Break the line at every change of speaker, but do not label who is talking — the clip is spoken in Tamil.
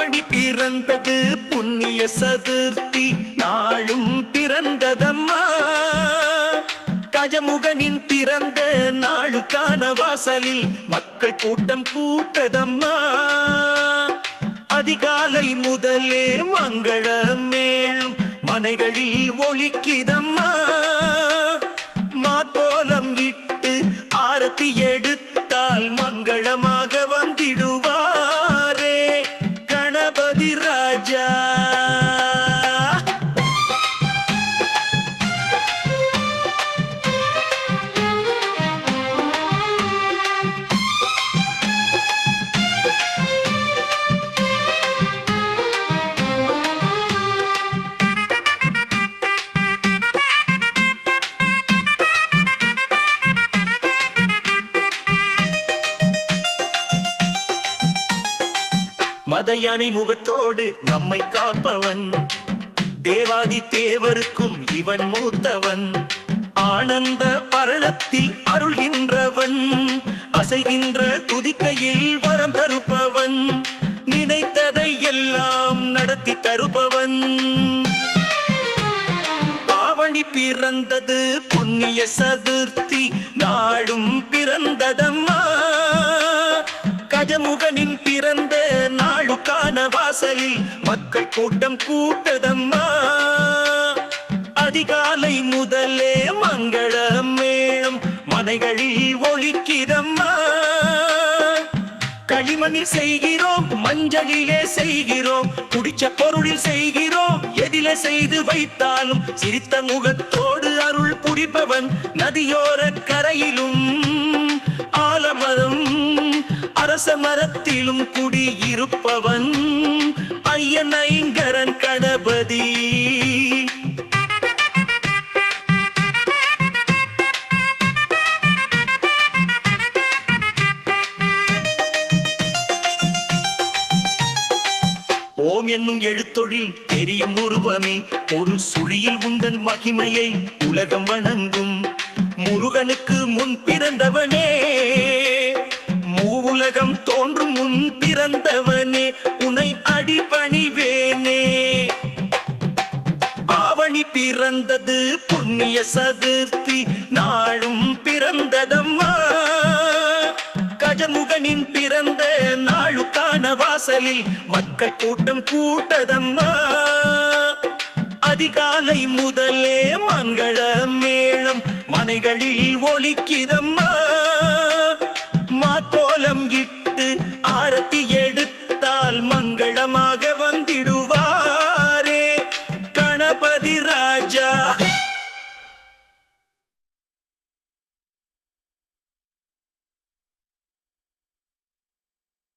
ஆவணி பிறந்தது புண்ணிய சதுர்த்தி நாளும் பிறந்ததம்மா. கஜமுகனின் பிறந்த நாளுக்கான வாசலில் மக்கள் கூட்டம் கூட்டதம்மா. அதிகாலை முதலே மங்கள மேளம் மனைகளில் ஒலிக்குதம்மா. மாத்தோலம் இட்டு ஆரத்தி எடுத்தால் மங்களமாக வந்திடுவாரே கணபதி ராஜா. மதயானை முகத்தோடு நம்மை காப்பவன், தேவாதி தேவருக்கும் இவன் மூத்தவன். ஆனந்த பரணத்தில் அருள்கின்றவன், அசைகின்ற துதிக்கையில் வரம் தருப்பவன், நினைத்ததை எல்லாம் நடத்தி தருப்பவன். ஆவணி பிறந்தது புண்ணிய சதுர்த்தி நாளும் பிறந்ததம்மா. கஜமுகனின் பிறந்த நாளுக்கான வாசலில் மக்கள் கூட்டம் கூட்டதம்மா. அதிகாலை முதலே மங்கள மேளம் மனைகளில் ஒலிக்குதம்மா. களிமண்ணில் செய்கிறோம், மஞ்சளிலே செய்கிறோம், குடிச்ச பொருளில் செய்கிறோம், எதிலே செய்து வைத்தாலும் சிரித்த முகத்தோடு அருள் புரிப்பவன். நதியோர கரையிலும் ஆலமரம் அரச மரத்திலும் குடியிருப்பவன் ஐயன் ஐங்கரன் கணபதி. ஓம் என்னும் எழுத்தொழில் தெரியும் உருவமே, ஒரு சுழியில் உந்தன் மகிமையை உலகம் வணங்கும். முருகனுக்கு முன் பிறந்தவனே, மூவுலகம் தோன்றும் முன் பிறந்தவனே, உன்னை அடிபணிவேனே. ஆவணி பிறந்தது புண்ணிய சதுர்த்தி நாளும் பிறந்ததம்மா. கஜமுகனின் பிறந்த நாளுக்கான வாசலில் மக்கள் கூட்டம் கூட்டதம்மா. அதிகாலை முதலே மங்கள மேளம் மனைகளில் ஒலிக்குதம்மா. மாத்தோலம் இட்டு ஆரத்தி எடுத்தால் மங்களமாக வந்திடுவாரே கணபதி ராஜா.